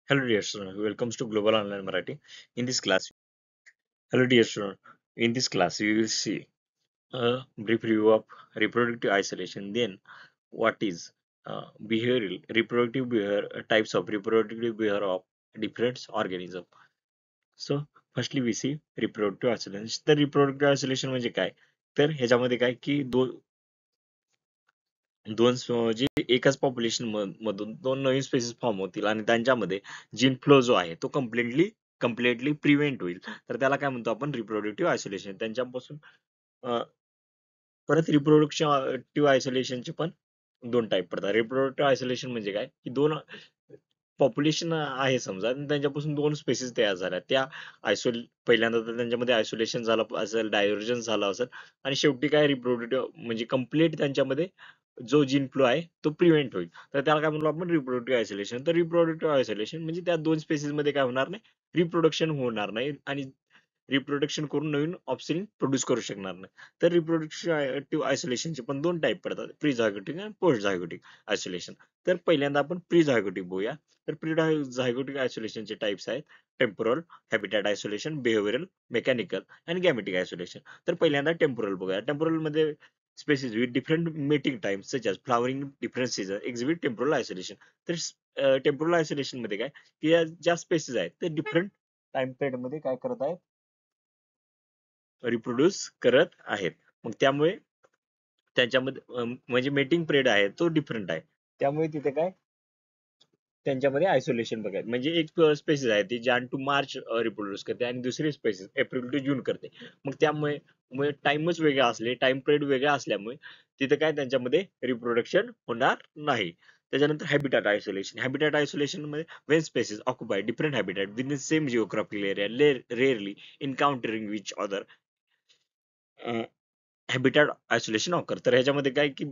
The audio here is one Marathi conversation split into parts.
Hello, dear student. Welcome to Global Online Marathi. In this class, hello, dear student. In this class, you will see a brief review of reproductive isolation. Then, what is behavioral reproductive behavior types of reproductive behavior of different organisms. So, firstly, we see reproductive isolation. तर reproductive isolation म्हणजे काय? तर ह्याच्यामध्ये काय की दोन जे एकाच पॉप्युलेशन मधून दोन नवीन स्पेसिस फॉर्म होतील आणि त्यांच्यामध्ये जीन फ्लो जो आहे तो कम्प्लिटली प्रिव्हेंट होईल. तर त्याला काय म्हणतो आपण रिप्रोडक्टिव्ह आयसोलेशन. त्यांच्यापासून अं, परत रिप्रोडक्टिव्ह आयसोलेशनचे पण दोन टाईप पडतात. रिप्रोडक्टिव्ह आयसोलेशन म्हणजे काय की दोन पॉप्युलेशन आहे समजा आणि त्यांच्यापासून दोन स्पेसिस तयार झाल्या. त्या पहिल्यांदा तर त्यांच्यामध्ये आयसोलेशन झालं असेल, डायव्हर्जन झालं असेल आणि शेवटी काय रिप्रोडक्टिव्ह म्हणजे कम्प्लीट त्यांच्यामध्ये जो जीन फ्लो आहे तो प्रिव्हेंट होईल. तर त्याला काय म्हणतो आपण रिप्रोडक्टिव्ह आयसोलेशन. तर रिप्रोडक्टिव्ह आयसोलेशन म्हणजे त्या दोन स्पेसिस मध्ये काय होणार नाही, रिप्रोडक्शन होणार नाही आणि रिप्रोडक्शन करून नवीन ऑप्शन प्रोड्यूस करू शकणार नाही. तर रिप्रोडक्टिव्ह आयसोलेशनचे पण दोन टाईप पडतात, प्री झायगोटिक आणि पोस्ट झायगोटिक आयसोलेशन. तर पहिल्यांदा आपण प्री झायगोटिक बघूया. तर प्री झायगोटिक आयसोलेशनचे टाइप्स आहेत temporal, habitat isolation, behavioural, mechanical आणि गॅमेटिक आयसोलेशन. तर पहिल्यांदा टेम्पोरल बघूया. टेम्पोरल मध्ये species with different mating times such as flowering different season exhibit temporal isolation. तर टेम्पोरल आयसोलेशन मध्ये काय की या ज्या स्पेसिस आहेत ते डिफरंट टाइम पिरियड मध्ये काय करत आहेत, रिप्रोड्यूस करत आहेत. मग त्यामुळे त्यांच्यामध्ये म्हणजे मेटिंग पिरियड आहे तो डिफरंट आहे. त्यामुळे तिथे काय त्यांच्यामध्ये आयसोलेशन बघायचं म्हणजे एक स्पेसिस आहे ती जान टू मार्च रिप्रोड्यूस करते आणि दुसरी स्पेसिस एप्रिल टू जून करते. मग त्यामुळे टाइमच वेगळा असले, टाइम पिरियड वेगळा असल्यामुळे तिथे काय त्यांच्यामध्ये रिप्रोडक्शन होणार नाही. त्याच्यानंतर हॅबिटॅट आयसोलेशन. हॅबिटॅट आयसोलेशन मध्ये when species occupy different habitat within same geographical area rarely encountering which other habitat isolation occur. तर ह्याच्यामध्ये काय की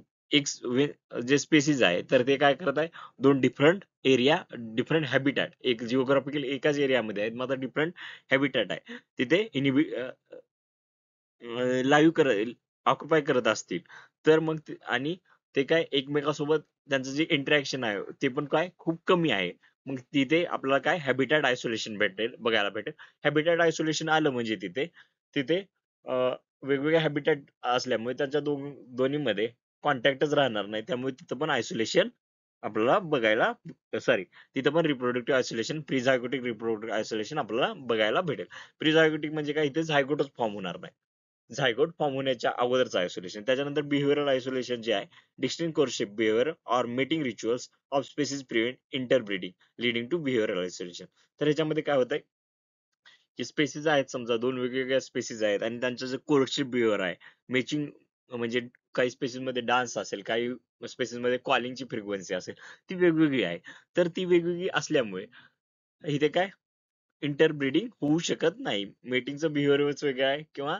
जे स्पेसिस आहे तर ते काय करत आहे, दोन डिफरंट एरिया डिफरंट हॅबिटॅट एक जिओग्राफिकल एकाच एरियामध्ये आहेत मात्र डिफरंट हॅबिटॅट आहे तिथे लाईव्ह ऑक्युपाय करत असतील. तर मग आणि ते काय एकमेकांसोबत त्यांचं जे इंटरॅक्शन आहे ते पण काय खूप कमी आहे. मग तिथे आपल्याला काय हॅबिटॅट आयसोलेशन बघायला भेटेल. हॅबिटॅट आयसोलेशन आलं म्हणजे तिथे तिथे वेगवेगळ्या हॅबिटॅट असल्यामुळे त्यांच्या दोन्हीमध्ये कॉन्टॅक्टच राहणार नाही. त्यामुळे तिथं पण आयसोलेशन आपल्याला बघायला सॉरी तिथं पण रिप्रोडक्टिव्ह आयसोलेशन प्रिझायगोटिक रिप्रोडक्टिव्ह आयसोलेशन आपल्याला बघायला भेटेल. प्रिझायगोटिक म्हणजे काय इथे झायगोटच फॉर्म होणार नाही. झायगोट फॉर्म होण्याच्या अगोदरचं आयसोलेशन. त्याच्यानंतर बिहेवियरल आयसोलेशन जे आहे distinct courtship behaviour or mating rituals of species prevent interbreeding leading to behavioural isolation. तर ह्याच्यामध्ये काय होतंय की स्पेसिस आहेत समजा दोन वेगवेगळ्या स्पेसिस आहेत आणि त्यांचं जे कोर्टशिप बिहेवियर आहे मॅचिंग म्हणजे काही स्पेसिस मध्ये डान्स असेल, काही स्पेसिस मध्ये कॉलिंगची फ्रिक्वेन्सी असेल, ती वेगवेगळी आहे. तर ती वेगवेगळी असल्यामुळे इथे काय इंटरब्रीडिंग होऊ शकत नाही. मेटिंगचं बिहेवियरच वेगळं आहे किंवा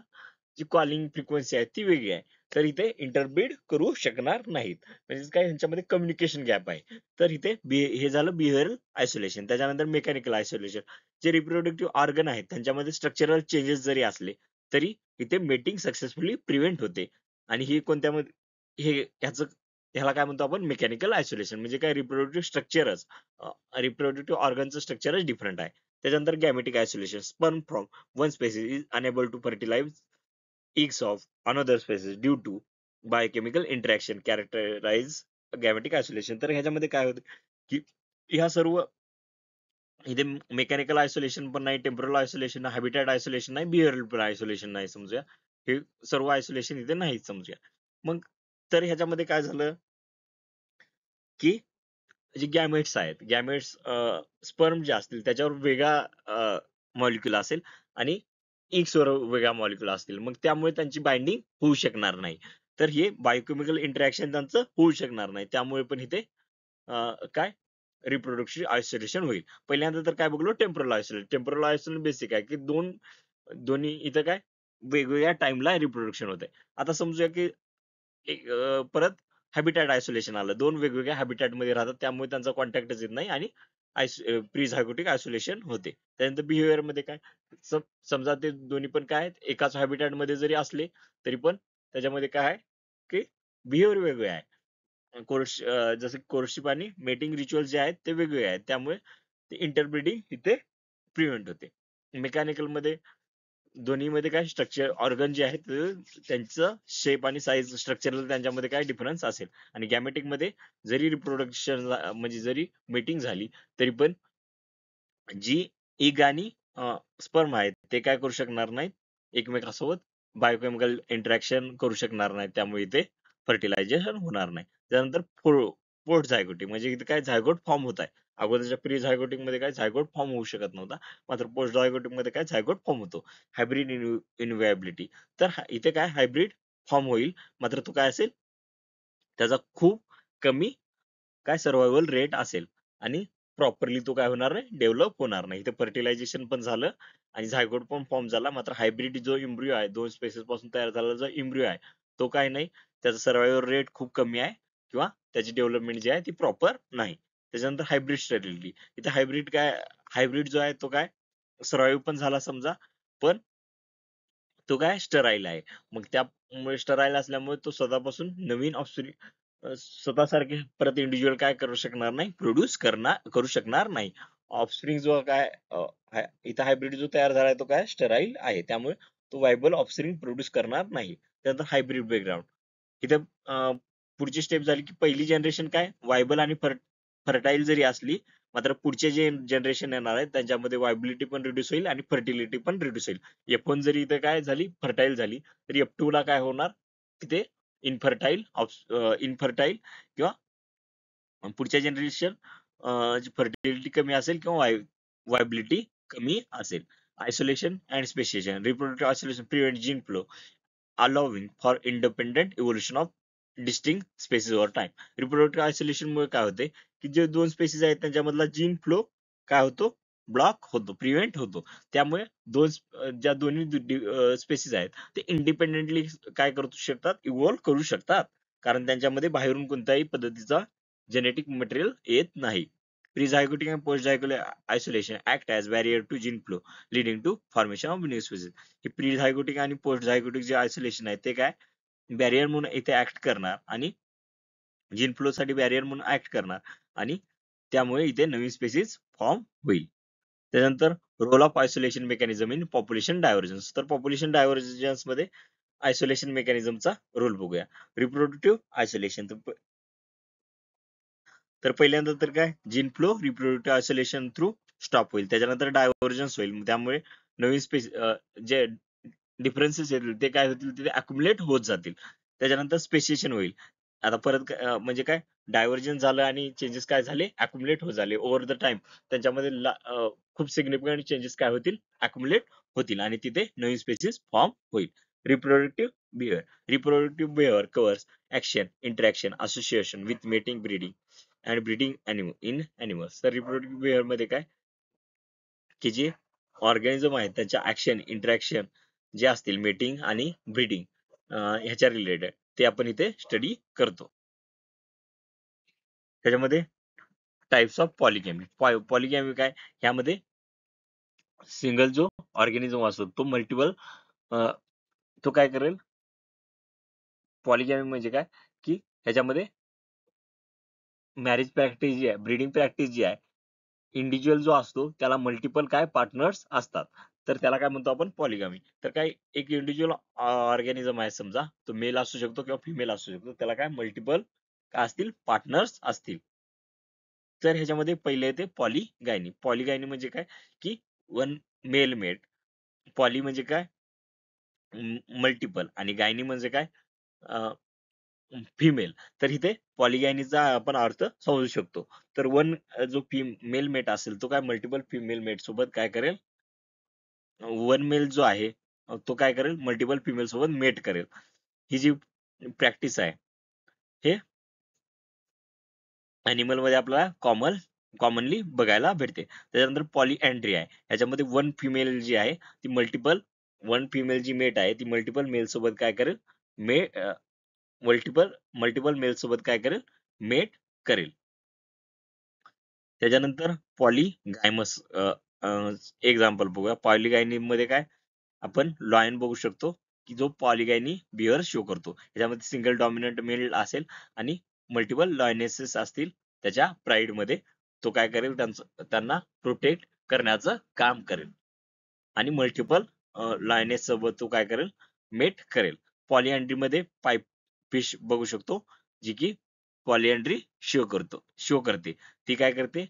जी कॉलिंग फ्रिक्वेन्सी आहे ती वेगळी आहे. तर इथे इंटरब्रीड करू शकणार नाहीत. म्हणजे काय ह्यांच्यामध्ये कम्युनिकेशन गॅप आहे. तर इथे हे झालं बिहेवियरल आयसोलेशन. त्याच्यानंतर मेकॅनिकल आयसोलेशन. जे रिप्रोडक्टिव्ह ऑर्गन आहेत त्यांच्यामध्ये स्ट्रक्चरल चेंजेस जरी असले तरी इथे मेटिंग सक्सेसफुली प्रिव्हेंट होते. आणि ही कोणत्यामध्ये ह्याला काय म्हणतो आपण मेकॅनिकल आयसोलेशन. म्हणजे काय रिप्रोडक्टिव्ह स्ट्रक्चरच रिप्रोडक्टिव्ह ऑर्गनचं स्ट्रक्चरच डिफरंट आहे. त्याच्यानंतर gametic isolation. Sperm from one species is unable to fertilize eggs of another species due to biochemical interaction characterize gametic isolation. तर ह्याच्यामध्ये काय होतं की ह्या सर्व इथे मेकॅनिकल आयसोलेशन पण नाही, टेम्पोरल आयसोलेशन नाही, हॅबिटॅट आयसोलेशन नाही, बिहेवियरल आयसोलेशन नाही समजूया. हे सर्व आयसोलेशन इथे नाही समजूया. मग तर ह्याच्यामध्ये काय झालं की जे गॅमेट्स आहेत, गॅमेट्स स्पर्म जे असतील त्याच्यावर वेगळा मॉलिक्युल असेल आणि वर वेगळा मॉलिक्युल असतील. मग त्यामुळे त्यांची बाइंडिंग होऊ शकणार नाही. तर हे बायोकेमिकल इंटरॅक्शन त्यांचं होऊ शकणार नाही. त्यामुळे पण इथे काय रिप्रोडक्शन आयसोलेशन होईल. पहिल्यांदा तर काय बघलो temporal isolation. Temporal isolation basic आहे की दोन्ही इथं काय वेगवेगळ्या टाइमला रिप्रोडक्शन होतंय. आता समजूया की परत हॅबिटॅट आयसोलेशन आलं. दोन वेगवेगळ्या हॅबिटॅट मध्ये राहतात त्यामुळे त्यांचा कॉन्टॅक्टच येत नाही आणि प्री आयसोलेशन होते. त्यानंतर बिहेवियर मध्ये काय समजा ते दोन्ही पण काय आहेत एकाच हॅबिटॅट मध्ये जरी असले तरी पण त्याच्यामध्ये काय आहे की बिहेवियर वेगळे आहे. जसे कोर्टशिप आणि मेटिंग रिच्युअल जे आहेत ते वेगवेगळे आहेत. त्यामुळे ते इंटरब्रीडिंग इथे प्रिव्हेंट होते. मेकॅनिकल मध्ये दोन्हीमध्ये काय स्ट्रक्चर ऑर्गन जे आहेत त्यांचं शेप आणि साईज स्ट्रक्चरल त्यांच्यामध्ये काय डिफरन्स असेल. आणि गॅमेटिक मध्ये जरी रिप्रोडक्शन म्हणजे जरी मीटिंग झाली तरी पण जी इग आणि स्पर्म आहेत ते काय करू शकणार नाहीत एकमेकांसोबत बायोकेमिकल इंटरॅक्शन करू शकणार नाहीत, त्यामुळे इथे फर्टिलायझेशन होणार नाही. त्यानंतर पोस्ट झायगोटिक म्हणजे इथे काय झायगोट फॉर्म होत आहे. अगोदरच्या प्री झायगोटिक मध्ये काय झायगोट फॉर्म होऊ शकत नव्हता, मात्र पोस्ट झायगोटिक मध्ये काय झायगोट फॉर्म होतो. हायब्रिड इनव्हायबिलिटी, तर इथे काय हायब्रिड फॉर्म होईल, मात्र तो काय असेल त्याचा खूप कमी काय सर्व्हायव्हल रेट असेल आणि प्रॉपरली तो काय होणार नाही, डेव्हलप होणार नाही. इथे फर्टिलायझेशन पण झालं आणि झायगोट पण फॉर्म झाला, मात्र हायब्रिड जो इम्ब्रिओ आहे, दोन स्पेसेस पासून तयार झालेला जो इम्ब्रिओ आहे तो काय नाही, त्याचा सर्व्हायव्हल रेट खूप कमी आहे किंवा त्याची डेव्हलपमेंट जी आहे ती प्रॉपर नाही. त्याच्यानंतर हायब्रिड स्टेरिलिटी, इथे हायब्रिड काय, हायब्रिड जो आहे तो काय सर्व्हाइव्ह पण झाला समजा, पण तो काय स्टराईल आहे. मग त्यामुळे स्टराईल असल्यामुळे तो स्वतःपासून नवीन स्वतःसारखे परत इंडिव्हिज्युअल काय करू शकणार नाही, प्रोड्यूस करू शकणार नाही. ऑफस्प्रिंग जो काय इथं हायब्रिड जो तयार झालाय तो काय स्टराईल आहे, त्यामुळे तो वायबल ऑफस्प्रिंग प्रोड्यूस करणार नाही. त्यानंतर हायब्रिड बॅकग्राऊंड, इथे पुढची स्टेप झाली की पहिली जनरेशन काय वायबल आणि फर्टाईल जरी असली, मात्र पुढचे जे जनरेशन येणार आहे त्यांच्यामध्ये वायबिलिटी पण रिड्यूस होईल आणि फर्टिलिटी पण रिड्यूस होईल. F1 जरी इथे काय झाली फर्टाईल झाली, तर F2 ला काय होणार, तिथे इनफर्टाईल इनफर्टाईल किंवा पुढच्या जनरेशन फर्टिलिटी कमी असेल किंवा वायबिलिटी कमी असेल. Isolation and speciation, reproductive isolation prevent gene flow allowing for independent evolution of distinct species over time. Reproductive isolation मुळे काय होते की जे दोन स्पेसीज आहेत त्यांच्यामधला जीन फ्लो काय होतो, ब्लॉक होतो, प्रिव्हेंट होतो. त्यामुळे ज्या दोन्ही स्पेसीज आहेत ते इंडिपेंडेंटली काय करू शकतात, इव्हॉल्व्ह करू शकतात, कारण त्यांच्यामध्ये बाहेरून कोणत्याही पद्धतीचा जेनेटिक मटेरियल येत नाही. Prezygotic and postzygotic isolation act as barrier to gene flow, leading to formation of new species. हे प्रीझायगोटिक आणि पोस्टझायगोटिक जे आयसोलेशन आहे ते काय बॅरियर म्हणून इथे ऍक्ट करणार आणि जीन फ्लो साठी बॅरियर म्हणून ऍक्ट करणार आणि त्यामुळे इथे नवीन स्पेसिस फॉर्म होईल. त्यानंतर role of isolation mechanism in population divergence, तर पॉप्युलेशन डायव्हर्जन्स मध्ये आयसोलेशन मेकॅनिझमचा रोल बघूया. रिप्रोडक्टिव्ह आयसोलेशन, तर पहिल्यांदा तर काय gene flow reproductive isolation through stop होईल, त्याच्यानंतर डायव्हर्जन्स होईल, त्यामुळे नवीन जे डिफरन्सेस येतील ते काय होतील, तिथे अक्युमुलेट होत जातील. त्याच्यानंतर स्पेसिएशन होईल. आता परत म्हणजे काय डायव्हर्जन झालं आणि चेंजेस काय झाले, अक्युमुलेट होत झाले ओव्हर द टाइम, त्यांच्यामध्ये खूप सिग्निफिकंट चेंजेस काय होतील, अक्युमुलेट होतील आणि तिथे नवीन स्पेसिस फॉर्म होईल. Reproductive behaviour, reproductive behaviour covers action, interaction, association with mating, breeding and breeding in animals. तर रिप्रोडक्टिव्ह बिहेवियर मध्ये काय की जे ऑर्गॅनिझम आहेत त्यांच्या ऍक्शन, इंटरॅक्शन जे असतील मेटिंग आणि ब्रीडिंग ह्याच्या रिलेटेड ते आपण इथे स्टडी करतो. त्याच्यामध्ये टाइप्स ऑफ पॉलिगॅमी, पॉलिगॅमी काय, ह्यामध्ये सिंगल जो ऑर्गॅनिझम असतो तो मल्टिपल तो काय करेल, पॉलिगॅमी म्हणजे काय की ह्याच्यामध्ये मॅरेज प्रॅक्टिस जी आहे, ब्रीडिंग प्रॅक्टिस जी आहे, इंडिव्हिज्युअल जो असतो त्याला मल्टिपल काय पार्टनर्स असतात, तर त्याला काय म्हणतो आपण पॉलिगॅमी. तर काय एक इंडिव्हिज्युअल ऑर्गॅनिझम आहे समजा, तो मेल असू शकतो किंवा फिमेल असू शकतो, त्याला काय मल्टिपल काय असतील, पार्टनर्स असतील. तर ह्याच्यामध्ये पहिले येते पॉलिगॅनी. पॉलिगॅनी म्हणजे काय की वन मेल मेट, पॉली म्हणजे काय मल्टिपल आणि गायनी म्हणजे काय फिमेल. तर इथे पॉलिगॅनीचा आपण अर्थ समजू शकतो. तर वन जो मेल मेट असेल तो काय मल्टिपल फिमेल मेट सोबत काय करेल, वन मेल जो आहे तो काय करेल, मल्टिपल फिमेल सोबत मेट करेल. ही जी प्रॅक्टिस आहे हे अॅनिमल मध्ये आपल्याला कॉमनली बघायला भेटते. त्याच्यानंतर पॉलीअँड्री आहे, ह्याच्यामध्ये वन फिमेल जी आहे ती वन फिमेल जी मेट आहे ती मल्टिपल मेल सोबत काय करेल, मे मल्टिपल मल्टिपल मेल सोबत काय करेल, मेट करेल. त्याच्यानंतर पॉलीगायमस एक्झाम्पल बघूया. पॉलीगायनी मध्ये काय आपण लॉयन बघू शकतो की जो पॉलीगायनी बिअर शो करतो. ह्याच्यामध्ये सिंगल डॉमिनंट मेल असेल आणि मल्टिपल लॉयनेसेस असतील त्याच्या प्राईड मध्ये, तो काय करेल, त्यांना प्रोटेक्ट करण्याचं काम करेल आणि मल्टिपल लायनेस सोबत तो काय करेल, मेट करेल. पॉलिअँड्री मध्ये पाईप फिश बघू शकतो, जी की पॉलिअँड्री शो करते. ती काय करते,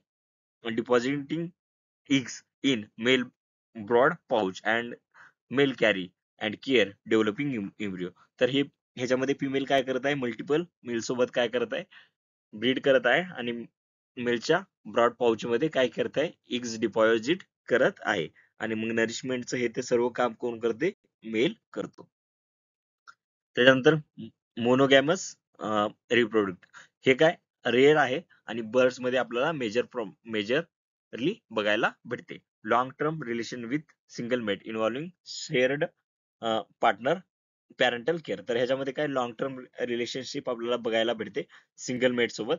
depositing eggs in male broad pouch and male carry and care developing embryo. तर हे ह्याच्यामध्ये फिमेल काय करत आहे, मल्टिपल मेल सोबत काय करत आहे, ब्रीड करत आहे आणि मेलच्या ब्रॉड पाऊच मध्ये काय करत आहे, एग्ज डिपॉझिट करत आहे आणि मग नरिशमेंटचं हे ते सर्व काम कोण करते, मेल करतो. त्याच्यानंतर मोनोगॅमस रिप्रोडक्ट, हे काय रेअर आहे आणि बर्ड्स मध्ये आपल्याला मेजरली बघायला भेटते. Long term relation with single mate involving shared partner parental care. तर ह्याच्यामध्ये काय लॉंग टर्म रिलेशनशिप आपल्याला बघायला भेटते सिंगल मेट सोबत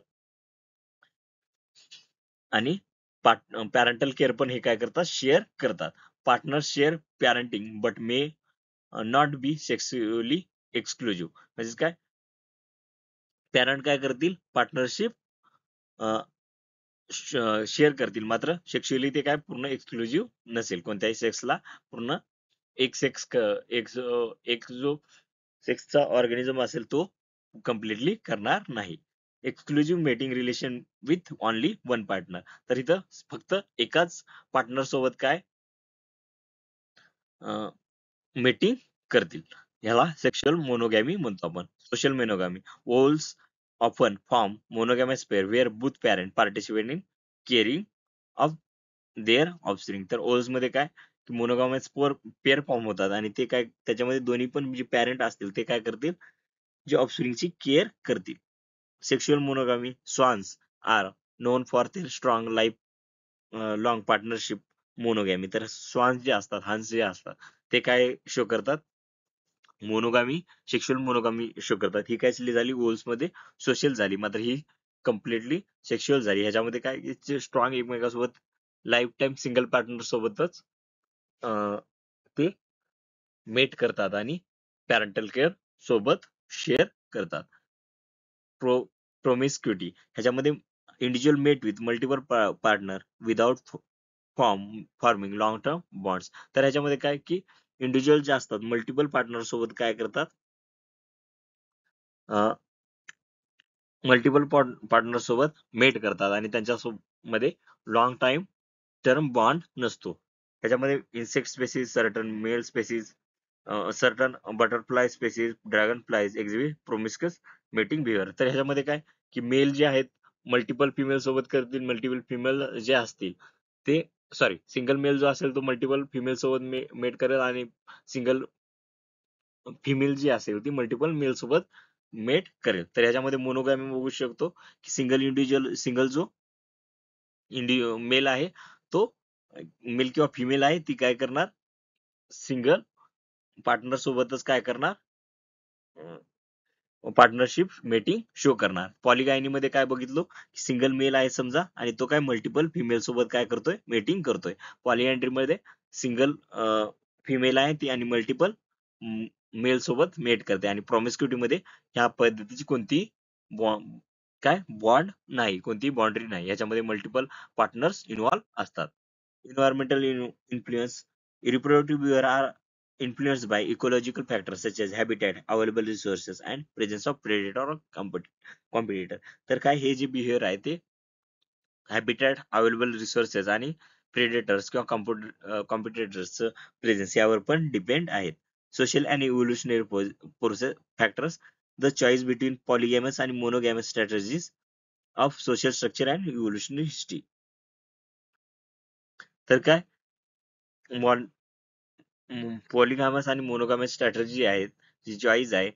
आणि पॅरेंटल केअर पण हे काय करतात, शेअर करतात. Partner share parenting but may not be sexually exclusive. म्हणजे काय, पॅरेंट काय करतील, पार्टनरशिप शेअर करतील, मात्र सेक्शुअली ते काय पूर्ण एक्सक्लुझिव्ह नसेल, कोणत्याही सेक्सला पूर्ण एक सेक्स एक जो सेक्सचा ऑर्गॅनिझम असेल तो कम्प्लिटली करणार नाही. Exclusive mating relation with only one partner. तर इथं फक्त एकाच पार्टनर सोबत काय मेटिंग करतील, ह्याला सेक्शुअल मोनोगॅमी म्हणतो आपण. Social monogamy, voles often form monogamous pair where both parent participate in caring of their offspring. तर ओल्स मध्ये काय, मोनोगॅमस पेअर फॉर्म होतात आणि ते काय, त्याच्यामध्ये दोन्ही पण जे पॅरेंट असतील ते काय करतील, जे ऑफस्प्रिंगची केअर करतील. Sexual monogamy swans are known for their strong life long partnership monogamy. तर स्वान्स जे असतात, हंस जे असतात, ते काय शो करतात, मोनोगामी सेक्शुअल मोनोगामी शो करतात. ही काय झाली, वोल्स मध्ये सोशल झाली, मात्र ही कम्प्लिटली सेक्शुअल झाली. ह्याच्यामध्ये काय स्ट्रॉंग एकमेकांसोबत लाईफ टाईम सिंगल पार्टनर सोबतच ते मेट करतात आणि पॅरेंटल केअर सोबत शेअर करतात. प्रोमिस्क्युटी, ह्याच्यामध्ये individual mate with multiple partner without forming long term bonds. तर ह्याच्यामध्ये काय की इंडिव्हिज्युअल जे असतात मल्टिपल पार्टनर सोबत काय करतात, मल्टिपल पार्टनर सोबत मेट करतात आणि त्यांच्या मध्ये लॉंग टाइम टर्म बॉन्ड नसतो. त्याच्यामध्ये insect species, certain male species, certain butterfly species, dragonflies exhibit promiscuous mating behaviour. तर ह्याच्यामध्ये काय की मेल जे आहेत मल्टिपल फिमेल सोबत करतील, मल्टिपल फिमेल जे असतील ते सिंगल मेल जो असेल तो मल्टिपल फिमेल सोबत मेट करेल आणि सिंगल फिमेल जी असेल ती मल्टिपल मेल सोबत मेट करेल. तर ह्याच्यामध्ये मोनोगॅमी बघू शकतो की सिंगल जो मेल आहे तो मेल किंवा फिमेल आहे ती काय करणार, सिंगल पार्टनर सोबतच काय करणार, पार्टनरशिप मेटिंग शो करणार. पॉलिगायनी मध्ये काय बघितलो, सिंगल मेल आहे समजा आणि तो काय मल्टिपल फिमेल सोबत काय करतोय, मेटिंग करतोय. पॉलिअँड्री मध्ये सिंगल फिमेल आहे ती आणि मल्टिपल मेल सोबत मेट करते आणि प्रॉमिस्क्युटी मध्ये ह्या पद्धतीची कोणती काय बॉन्ड नाही, कोणती बाउंड्री नाही, याच्यामध्ये मल्टिपल पार्टनर्स इन्व्हॉल्व असतात. Environmental influence, reproductive behavior are influenced by ecological factors such as habitat, available resources, and presence of predator or competitor. तर काय हे जे बिहेवियर आहे ते हॅबिटॅट, अवेलेबल रिसोर्सेस आणि प्रेडेटर्स किंवा कॉम्पिटिटर्स प्रेझेन्स यावर पण डिपेंड आहेत. Social and evolutionary process factors, the choice between polygamous आणि monogamous strategies of social structure and evolutionary history. तर काय पॉलिगामस आणि मोनोगामस स्ट्रॅटेजी आहेत, जी चॉईस आहे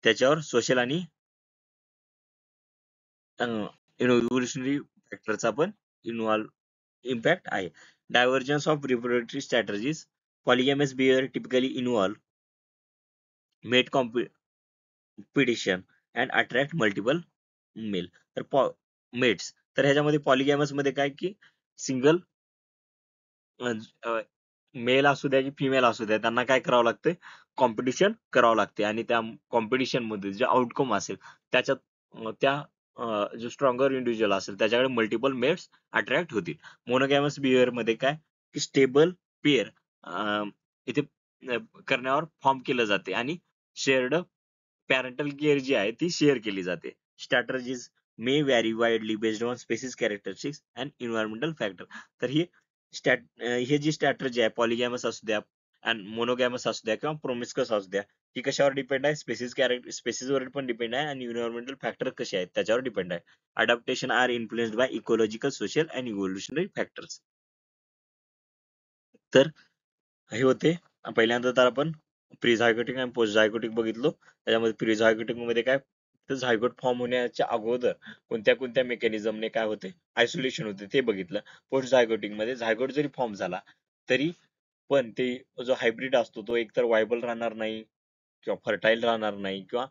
त्याच्यावर सोशल आणि इव्होल्युशनरी फॅक्टरचा पण इम्पॅक्ट आहे. Divergence of reproductive strategies, polygamous behaviour typically involve mate competition and attract multiple male. तर मेट्स, तर ह्याच्यामध्ये पॉलिगॅमस मध्ये काय की सिंगल मेल असू द्या की फिमेल असू द्या, त्यांना काय करावं लागतंय, कॉम्पिटिशन करावं लागते आणि त्या कॉम्पिटिशन मध्ये जे आउटकम असेल त्याच्यात त्या जो स्ट्रॉंगर इंडिव्हिज्युअल असेल त्याच्याकडे मल्टिपल मेट्स अट्रॅक्ट होतील. मोनोगॅमस बिहेवियर मध्ये काय की स्टेबल पेअर इथे करण्यावर फॉर्म केलं जाते आणि शेअर्ड पॅरेंटल केअर जी आहे ती शेअर केली जाते. Strategies may vary widely based on species characteristics and environmental factor. तर हे जी स्ट्रॅटर्जी आहे पॉलिगॅमस असू द्या अँड मोनोगॅमस असू द्या किंवा प्रोमिस्कस असू द्या, ती कशावर डिपेंड आहे? स्पेसिसवर पण डिपेंड आहे आणि एन्व्हायरमेंटल फॅक्टर कसे आहेत त्याच्यावर डिपेंड आहे. Adaptation are influenced by ecological, social and evolutionary factors. तर हे होते पहिल्यांदा तर आपण प्रिझायगोटिक आणि पोस्ट झायगोटिक बघितलो. त्याच्यामध्ये प्रिझायगोटिक मध्ये काय तर झायगोट फॉर्म होण्याच्या अगोदर कोणत्या कोणत्या मेकॅनिझमने काय होते आयसोलेशन होते ते बघितलं. पोस्ट झायगोटिक मध्ये झायगोट जरी फॉर्म झाला तरी पण ते जो हायब्रिड असतो तो एकतर व्हायबल राहणार नाही किंवा फर्टाईल राहणार नाही किंवा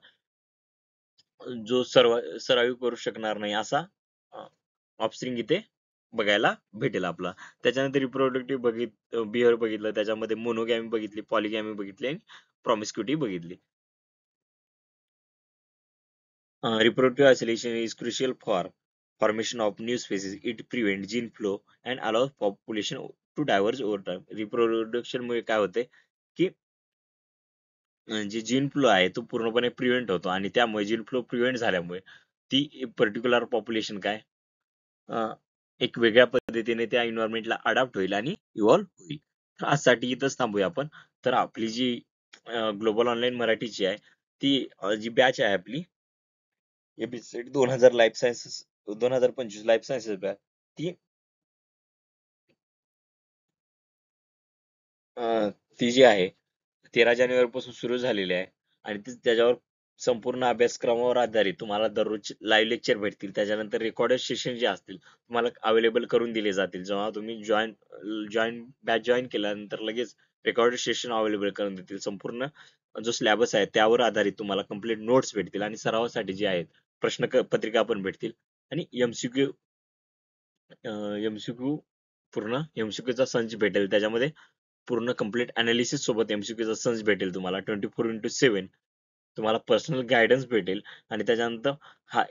जो सर्वाईव्ह करू शकणार नाही असा ऑफस्प्रिंग इथे बघायला भेटेल आपला. त्याच्यानंतर रिप्रोडक्टिव्ह बिहेवियर बघितलं, त्याच्यामध्ये मोनोगॅमी बघितली, पॉलिगॅमी बघितली आणि प्रॉमिस्क्युटी बघितली. Reproductive isolation is crucial for formation of new species. It prevents gene flow and allows population to diverge over time. Reproduction मुळे काय होते की जे जीन फ्लो आहे तो पूर्णपणे प्रिव्हेंट होतो आणि त्यामुळे जीन फ्लो प्रिव्हेंट झाल्यामुळे ती पर्टिक्युलर पॉप्युलेशन काय एक वेगळ्या पद्धतीने त्या एन्व्हायरमेंटला अडॅप्ट होईल आणि इव्हॉल्व्ह होईल. तर आजसाठी इथंच थांबूया आपण. तर आपली जी ग्लोबल ऑनलाईन मराठीची आहे ती जी बॅच आहे आपली ABCD 2000 life sciences 2025 life sciences batch ती ती जी आहे 13 जानेवारी पासून सुरू झालेली आहे आणि त्याच्यावर संपूर्ण अभ्यासक्रमावर आधारित तुम्हाला दररोज लाईव्ह लेक्चर भेटतील. त्याच्यानंतर रेकॉर्डेड सेशन जे असतील तुम्हाला अवेलेबल करून दिले जातील. जेव्हा तुम्ही बॅच जॉईन केल्यानंतर लगेच रेकॉर्डेड सेशन अवेलेबल करून देतील. संपूर्ण जो सिलेबस आहे त्यावर आधारित तुम्हाला कम्प्लीट नोट्स भेटतील आणि सरावासाठी जे आहेत पत्रिका पण भेटतील आणि एमसीक्यू पूर्ण एमसीक्यूचा संच भेटेल. त्याच्यामध्ये पूर्ण कम्प्लीट अनालिसिस सोबत एमसीक्यूचा संच भेटेल तुम्हाला 24x7. तुम्हाला पर्सनल गायडन्स भेटेल आणि त्याच्यानंतर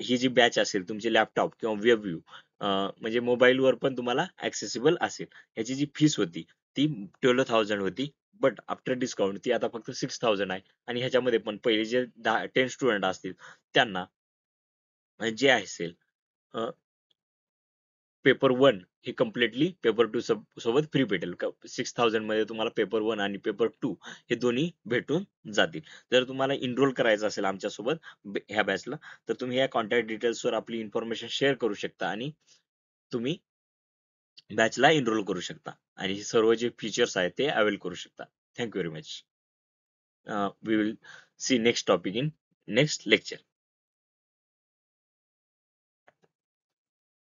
ही जी बॅच असेल तुमची लॅपटॉप किंवा वेब व्ह्यू म्हणजे मोबाईलवर पण तुम्हाला ऍक्सेसिबल असेल. याची जी फीस होती ती 12,000 होती, बट आफ्टर डिस्काउंट ती आता फक्त 6,000 आहे. आणि ह्याच्यामध्ये पण पहिले जे 10 स्टुडंट असतील त्यांना जे असेल पेपर 1 हे कम्प्लिटली पेपर 2 सोबत फ्री भेटेल. 6,000 मध्ये तुम्हाला पेपर 1 आणि पेपर 2 हे दोन्ही भेटून जातील. जर तुम्हाला इनरोल करायचं असेल आमच्यासोबत ह्या बॅचला तर तुम्ही या कॉन्टॅक्ट डिटेल्सवर आपली इन्फॉर्मेशन शेअर करू शकता आणि तुम्ही बॅचला इनरोल करू शकता आणि सर्व जे फीचर्स आहेत ते अवेल करू शकता. Thank you very much. We will see next topic in next lecture.